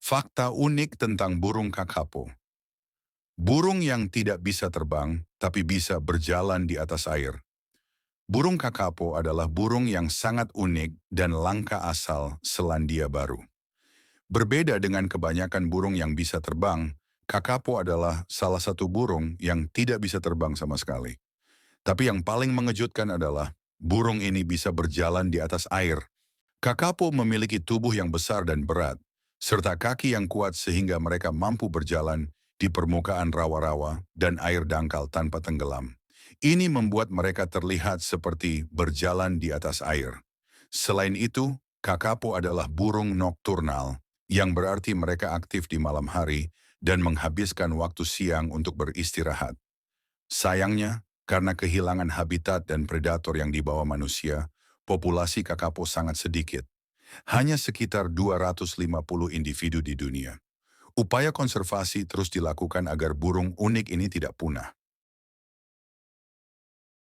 Fakta unik tentang burung kakapo. Burung yang tidak bisa terbang, tapi bisa berjalan di atas air. Burung kakapo adalah burung yang sangat unik dan langka asal Selandia Baru. Berbeda dengan kebanyakan burung yang bisa terbang, kakapo adalah salah satu burung yang tidak bisa terbang sama sekali. Tapi yang paling mengejutkan adalah, burung ini bisa berjalan di atas air. Kakapo memiliki tubuh yang besar dan berat, serta kaki yang kuat sehingga mereka mampu berjalan di permukaan rawa-rawa dan air dangkal tanpa tenggelam. Ini membuat mereka terlihat seperti berjalan di atas air. Selain itu, kakapo adalah burung nokturnal, yang berarti mereka aktif di malam hari dan menghabiskan waktu siang untuk beristirahat. Sayangnya, karena kehilangan habitat dan predator yang dibawa manusia, populasi kakapo sangat sedikit. Hanya sekitar 250 individu di dunia. Upaya konservasi terus dilakukan agar burung unik ini tidak punah.